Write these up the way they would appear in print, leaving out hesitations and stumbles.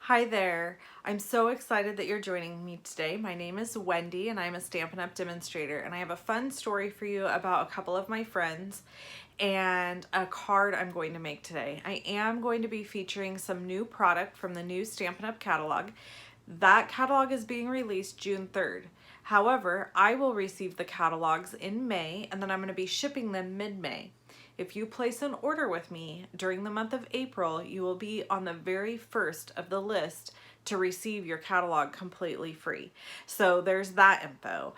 Hi there. I'm so excited that you're joining me today. My name is Wendy and I'm a Stampin' Up! Demonstrator, and I have a fun story for you about a couple of my friends and a card I'm going to make today. I am going to be featuring some new product from the new Stampin' Up! Catalog. That catalog is being released June 3rd. However, I will receive the catalogs in May, and then I'm going to be shipping them mid-May. If you place an order with me during the month of April, you will be on the very first of the list to receive your catalog completely free. So there's that info.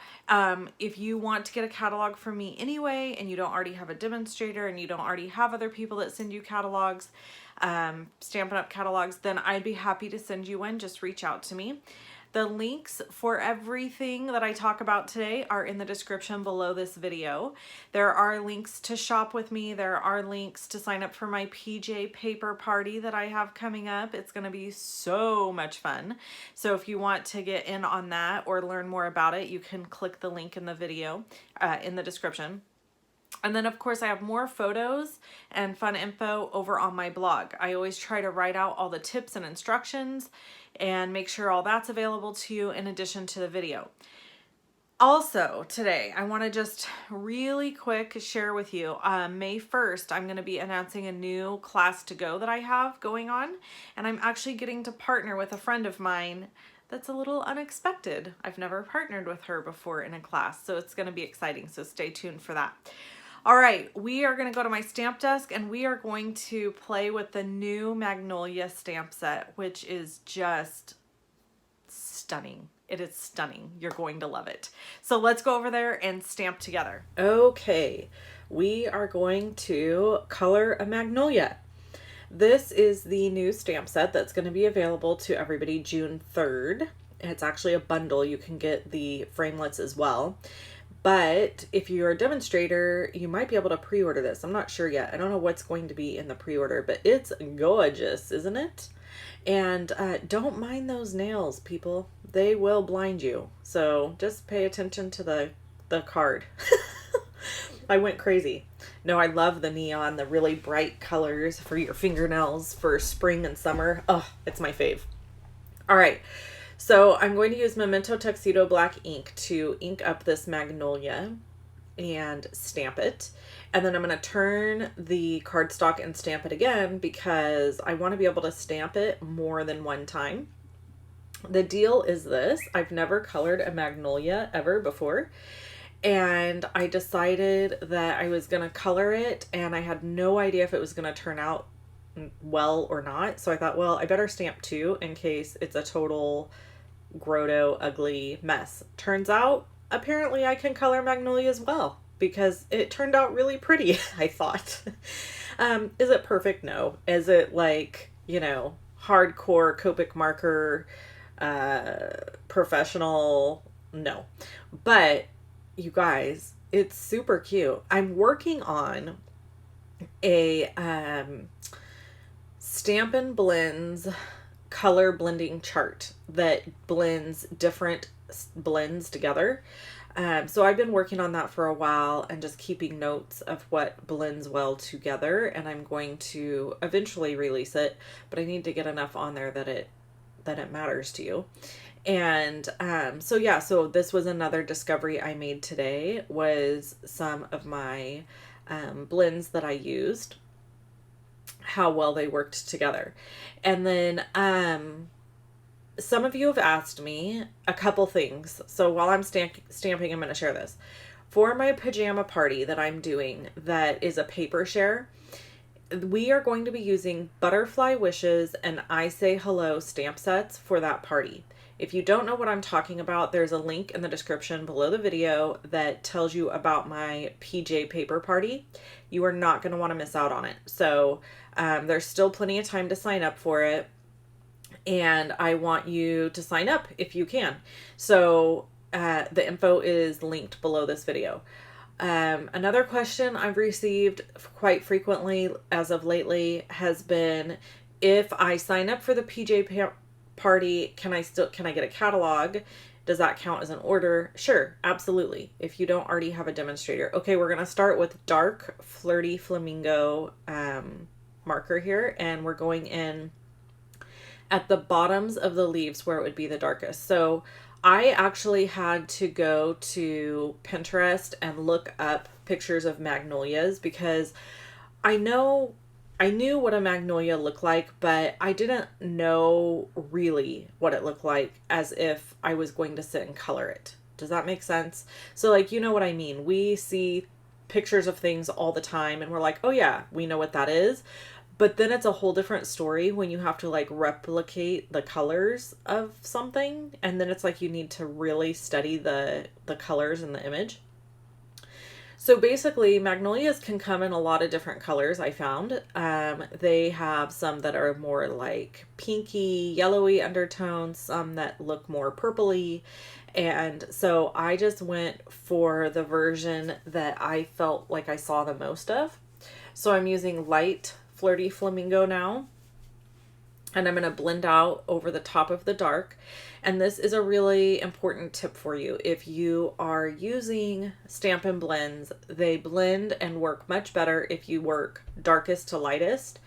If you want to get a catalog from me anyway, and you don't already have a demonstrator and you don't already have other people that send you catalogs, Stampin' Up! Catalogs, then I'd be happy to send you one. Just reach out to me. The links for everything that I talk about today are in the description below this video. There are links to shop with me. There are links to sign up for my PJ paper party that I have coming up. It's going to be so much fun. So if you want to get in on that or learn more about it, you can click the link in the video, in the description. And then of course I have more photos and fun info over on my blog. I always try to write out all the tips and instructions and make sure all that's available to you in addition to the video. Also today, I want to just really quick share with you, May 1st, I'm going to be announcing a new class to go that I have going on, and I'm actually getting to partner with a friend of mine that's a little unexpected. I've never partnered with her before in a class, so it's going to be exciting, so stay tuned for that. All right, we are going to go to my stamp desk and we are going to play with the new Magnolia Stamp Set, which is just stunning. It is stunning. You're going to love it. So let's go over there and stamp together. Okay, we are going to color a magnolia. This is the new stamp set that's going to be available to everybody June 3rd. It's actually a bundle. You can get the framelits as well. But if you're a demonstrator, you might be able to pre-order this. I'm not sure yet. I don't know what's going to be in the pre-order, but it's gorgeous, isn't it? And don't mind those nails, people. They will blind you. So just pay attention to the card. I went crazy. No, I love the neon, the really bright colors for your fingernails for spring and summer. Oh, it's my fave. All right. So I'm going to use Memento Tuxedo Black ink to ink up this magnolia and stamp it. And then I'm going to turn the cardstock and stamp it again because I want to be able to stamp it more than one time. The deal is this: I've never colored a magnolia ever before. And I decided that I was going to color it, and I had no idea if it was going to turn out well or not. So I thought, well, I better stamp two in case it's a total grotto ugly mess. Turns out apparently I can color magnolia as well because it turned out really pretty. I thought. Is it perfect? No. Is it like, you know, hardcore Copic marker professional? No. But you guys, it's super cute. I'm working on a Stampin' Blends color blending chart that blends different blends together. So I've been working on that for a while and just keeping notes of what blends well together, and I'm going to eventually release it, but I need to get enough on there that it matters to you. And so yeah, so this was another discovery I made today, was some of my blends that I used, how well they worked together. And then some of you have asked me a couple things. So while I'm stamping, I'm going to share this. For my pajama party that I'm doing, that is a paper share, we are going to be using Butterfly Wishes and I Say Hello stamp sets for that party. If you don't know what I'm talking about, there's a link in the description below the video that tells you about my PJ paper party. You are not going to want to miss out on it. So there's still plenty of time to sign up for it, and I want you to sign up if you can. So the info is linked below this video. Another question I've received quite frequently as of lately has been, if I sign up for the PJ party, can I get a catalog? Does that count as an order? Sure, absolutely. If you don't already have a demonstrator. Okay, we're going to start with dark Flirty Flamingo marker here, and we're going in at the bottoms of the leaves where it would be the darkest. So I actually had to go to Pinterest and look up pictures of magnolias because I knew what a magnolia looked like, but I didn't know really what it looked like as if I was going to sit and color it. Does that make sense? So like, you know what I mean? We see pictures of things all the time and we're like, oh yeah, we know what that is. But then it's a whole different story when you have to like replicate the colors of something. And then it's like you need to really study the colors in the image. So basically, magnolias can come in a lot of different colors, I found. They have some that are more like pinky, yellowy undertones, some that look more purpley. And so I just went for the version that I felt like I saw the most of. So I'm using light Flirty Flamingo now. And I'm going to blend out over the top of the dark. And this is a really important tip for you. If you are using Stampin' blends, they blend and work much better if you work darkest to lightest,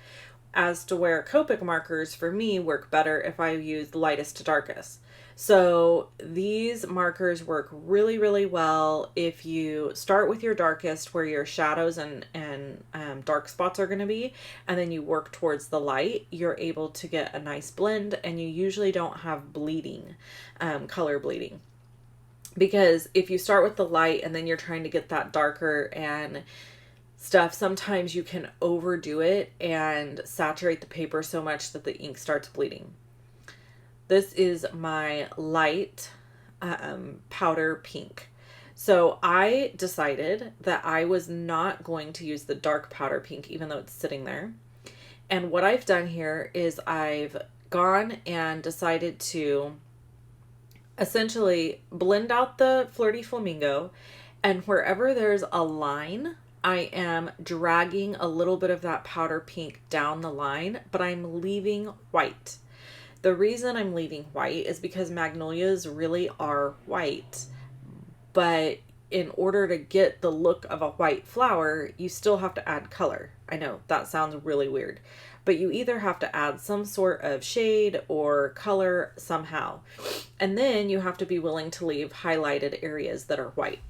as to where Copic markers for me work better if I use lightest to darkest. So these markers work really, really well if you start with your darkest where your shadows and dark spots are going to be, and then you work towards the light. You're able to get a nice blend, and you usually don't have bleeding, color bleeding. Because if you start with the light and then you're trying to get that darker and stuff, sometimes you can overdo it and saturate the paper so much that the ink starts bleeding. This is my light powder pink. So I decided that I was not going to use the dark powder pink, even though it's sitting there. And what I've done here is I've gone and decided to essentially blend out the Flirty Flamingo, and wherever there's a line, I am dragging a little bit of that powder pink down the line, but I'm leaving white. The reason I'm leaving white is because magnolias really are white, but in order to get the look of a white flower, you still have to add color. I know that sounds really weird, but you either have to add some sort of shade or color somehow. And then you have to be willing to leave highlighted areas that are white.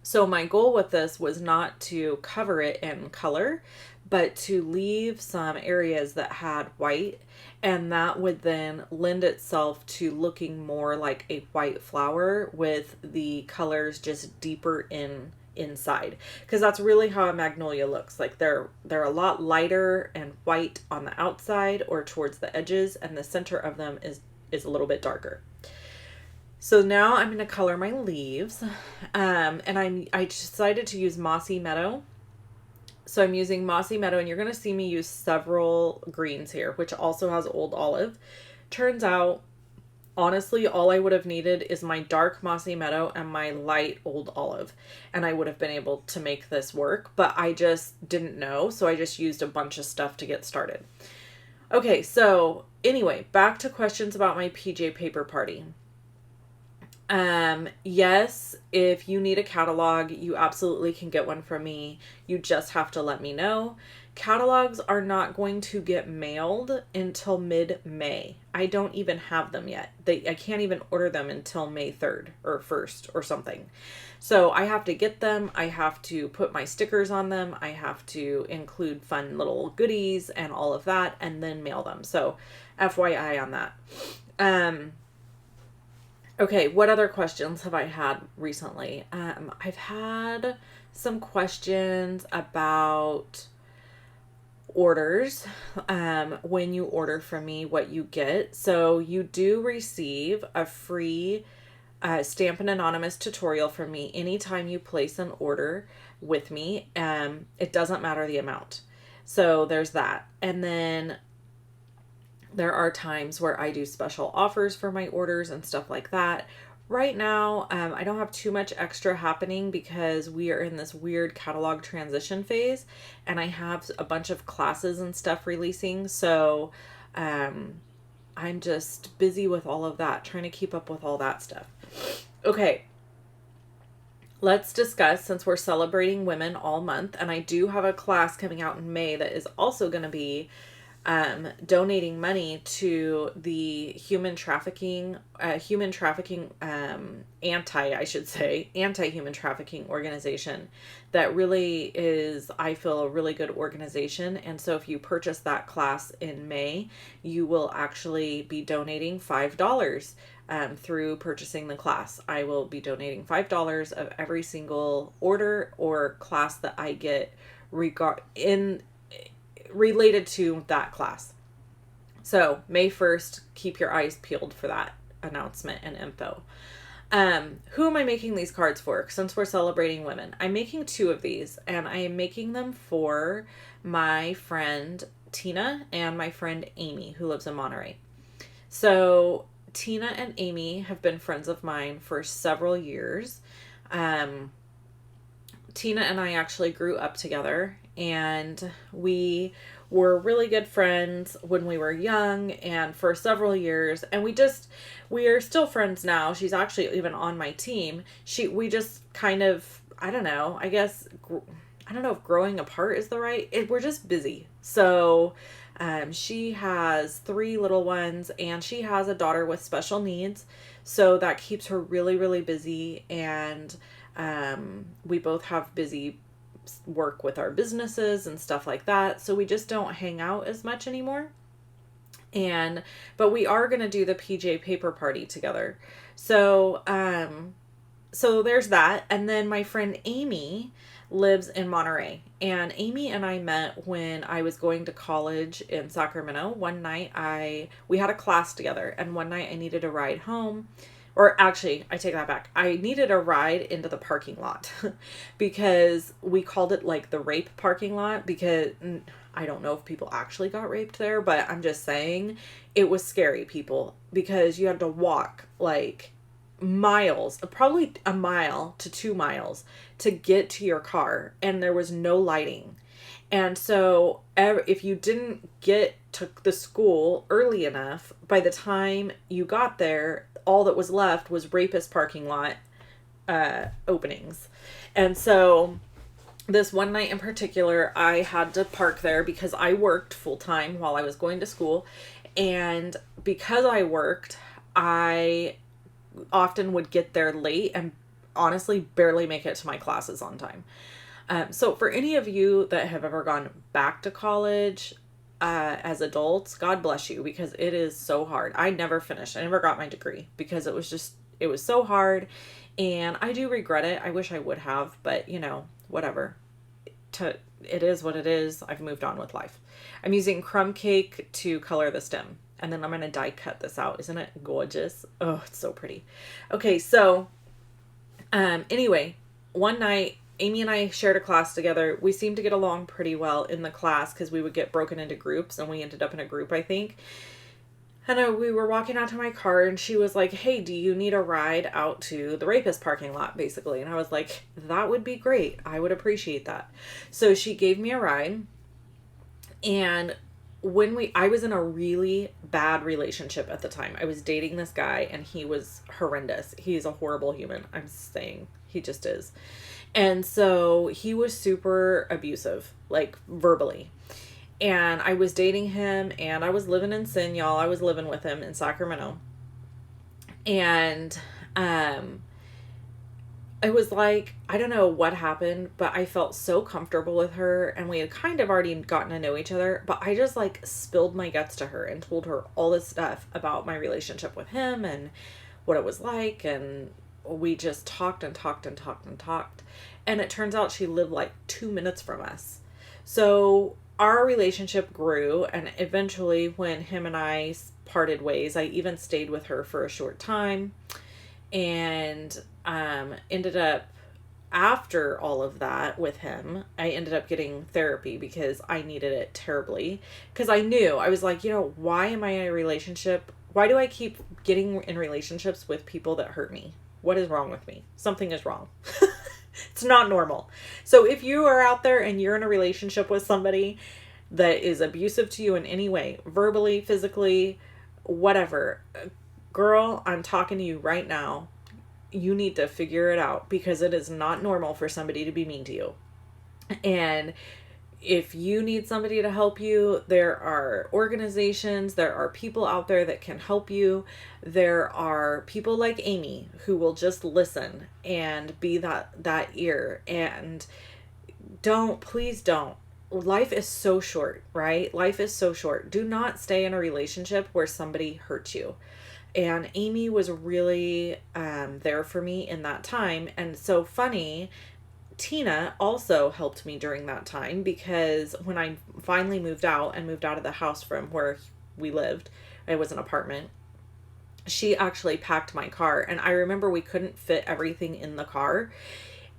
So my goal with this was not to cover it in color, but to leave some areas that had white, and that would then lend itself to looking more like a white flower with the colors just deeper inside, because that's really how a magnolia looks like. They're a lot lighter and white on the outside or towards the edges, and the center of them is a little bit darker. So now I'm going to color my leaves, and I decided to use Mossy Meadow. So I'm using Mossy Meadow, and you're going to see me use several greens here, which also has Old Olive. Turns out, honestly, all I would have needed is my dark Mossy Meadow and my light Old Olive, and I would have been able to make this work, but I just didn't know, so I just used a bunch of stuff to get started. Okay, so anyway, back to questions about my PJ paper party. Yes, if you need a catalog, you absolutely can get one from me. You just have to let me know. Catalogs are not going to get mailed until mid-May. I don't even have them yet. I can't even order them until May 3rd or 1st or something. So I have to get them. I have to put my stickers on them. I have to include fun little goodies and all of that, and then mail them. So FYI on that. Okay, what other questions have I had recently? I've had some questions about orders. When you order from me, what you get. So you do receive a free Stampin' Anonymous tutorial from me anytime you place an order with me. It doesn't matter the amount. So there's that. And then there are times where I do special offers for my orders and stuff like that. Right now, I don't have too much extra happening because we are in this weird catalog transition phase, and I have a bunch of classes and stuff releasing. So I'm just busy with all of that, trying to keep up with all that stuff. Okay. Let's discuss, since we're celebrating women all month, and I do have a class coming out in May that is also going to be donating money to the anti-human trafficking organization that really is, I feel, a really good organization. And so if you purchase that class in May, you will actually be donating $5 through purchasing the class. I will be donating $5 of every single order or class that I get related to that class. So May 1st, keep your eyes peeled for that announcement and info. Who am I making these cards for? Since we're celebrating women, I'm making 2 of these, and I am making them for my friend Tina and my friend Amy, who lives in Monterey. So Tina and Amy have been friends of mine for several years. Tina and I actually grew up together, and we were really good friends when we were young and for several years, and we are still friends now. She's actually even on my team. We just kind of, I don't know if growing apart is the right, we're just busy. So she has 3 little ones, and she has a daughter with special needs, so that keeps her really, really busy. And we both have busy work with our businesses and stuff like that, so we just don't hang out as much anymore. But we are going to do the PJ paper party together. So there's that. And then my friend Amy lives in Monterey, and Amy and I met when I was going to college in Sacramento. One night we had a class together, and one night I needed a ride home. Or actually, I take that back. I needed a ride into the parking lot because we called it like the rape parking lot, because I don't know if people actually got raped there, but I'm just saying it was scary, people, because you had to walk like miles, probably a mile to 2 miles to get to your car, and there was no lighting. And so if you didn't get to the school early enough, by the time you got there, all that was left was rapist parking lot openings. And so this one night in particular, I had to park there because I worked full time while I was going to school. And because I worked, I often would get there late and honestly barely make it to my classes on time. So for any of you that have ever gone back to college as adults, God bless you, because it is so hard. I never finished. I never got my degree because it was so hard, and I do regret it. I wish I would have, but whatever. It is what it is. I've moved on with life. I'm using crumb cake to color the stem, and then I'm going to die cut this out. Isn't it gorgeous? Oh, it's so pretty. Okay, so anyway, one night Amy and I shared a class together. We seemed to get along pretty well in the class because we would get broken into groups, and we ended up in a group, I think. And we were walking out to my car, and she was like, hey, do you need a ride out to the rapist parking lot, basically? And I was like, that would be great. I would appreciate that. So she gave me a ride. And I was in a really bad relationship at the time. I was dating this guy, and he was horrendous. He's a horrible human. I'm saying he just is. And so he was super abusive, like verbally. And I was dating him, and I was living in sin, y'all. I was living with him in Sacramento. And it was like, I don't know what happened, but I felt so comfortable with her, and we had kind of already gotten to know each other, but I just like spilled my guts to her and told her all this stuff about my relationship with him and what it was like, and we just talked and talked and talked and talked. And it turns out she lived like 2 minutes from us. So our relationship grew, and eventually when him and I parted ways, I even stayed with her for a short time, and ended up, after all of that with him, I ended up getting therapy because I needed it terribly. Because I was like, why am I in a relationship? Why do I keep getting in relationships with people that hurt me? What is wrong with me? Something is wrong. It's not normal. So if you are out there and you're in a relationship with somebody that is abusive to you in any way, verbally, physically, whatever, girl, I'm talking to you right now. You need to figure it out, because it is not normal for somebody to be mean to you. And if you need somebody to help you, there are organizations, there are people out there that can help you. There are people like Amy who will just listen and be that ear. And please don't. Life is so short, right? Life is so short. Do not stay in a relationship where somebody hurts you. And Amy was really there for me in that time. And so funny, Tina also helped me during that time, because when I finally moved out of the house from where we lived, it was an apartment, she actually packed my car. And I remember we couldn't fit everything in the car.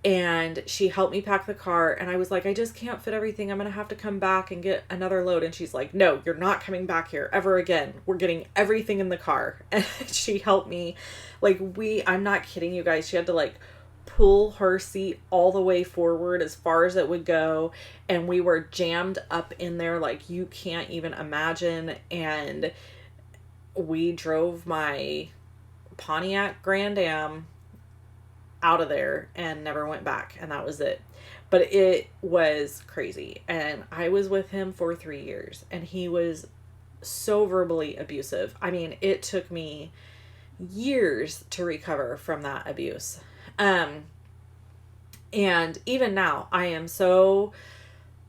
And she helped me pack the car. And I was like, I just can't fit everything. I'm going to have to come back and get another load. And she's like, no, you're not coming back here ever again. We're getting everything in the car. And she helped me. Like, I'm not kidding you guys. She had to like pull her seat all the way forward as far as it would go. And we were jammed up in there like you can't even imagine. And we drove my Pontiac Grand Am out of there and never went back, and that was it. But it was crazy, and I was with him for 3 years, and he was so verbally abusive. I mean, it took me years to recover from that abuse. And even now I am so,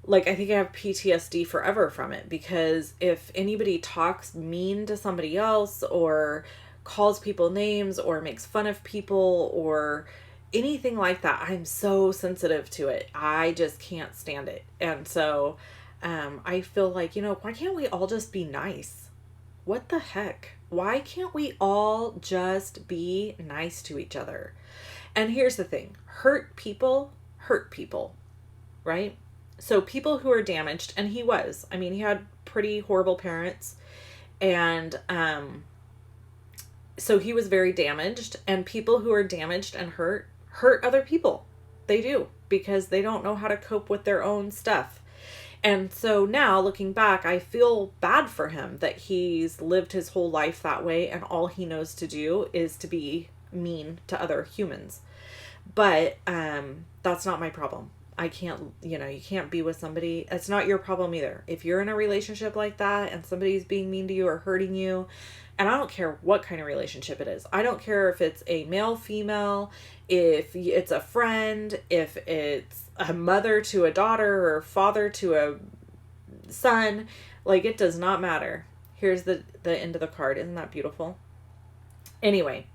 like, I think I have PTSD forever from it, because if anybody talks mean to somebody else or calls people names or makes fun of people or anything like that, I'm so sensitive to it. I just can't stand it. And so I feel like, why can't we all just be nice? What the heck? Why can't we all just be nice to each other? And here's the thing. Hurt people, right? So people who are damaged, and he was. I mean, he had pretty horrible parents. And so he was very damaged. And people who are damaged and hurt other people. They do, because they don't know how to cope with their own stuff. And so now, looking back, I feel bad for him that he's lived his whole life that way, and all he knows to do is to be mean to other humans. But that's not my problem. I can't, you can't be with somebody. It's not your problem either. If you're in a relationship like that and somebody's being mean to you or hurting you, and I don't care what kind of relationship it is. I don't care if it's a male, female, if it's a friend, if it's a mother to a daughter or father to a son. Like, it does not matter. Here's the end of the card. Isn't that beautiful? Anyway,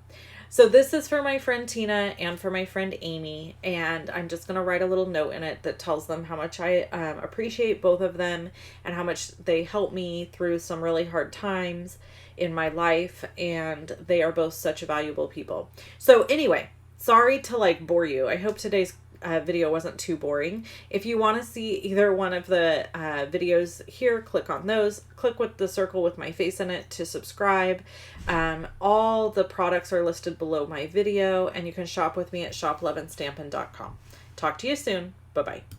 so this is for my friend Tina and for my friend Amy, and I'm just going to write a little note in it that tells them how much I appreciate both of them and how much they helped me through some really hard times in my life, and they are both such valuable people. So anyway, sorry to like bore you. I hope today's video wasn't too boring. If you want to see either one of the videos here, click on those. Click with the circle with my face in it to subscribe. All the products are listed below my video, and you can shop with me at shoploveandstampin.com. Talk to you soon. Bye-bye.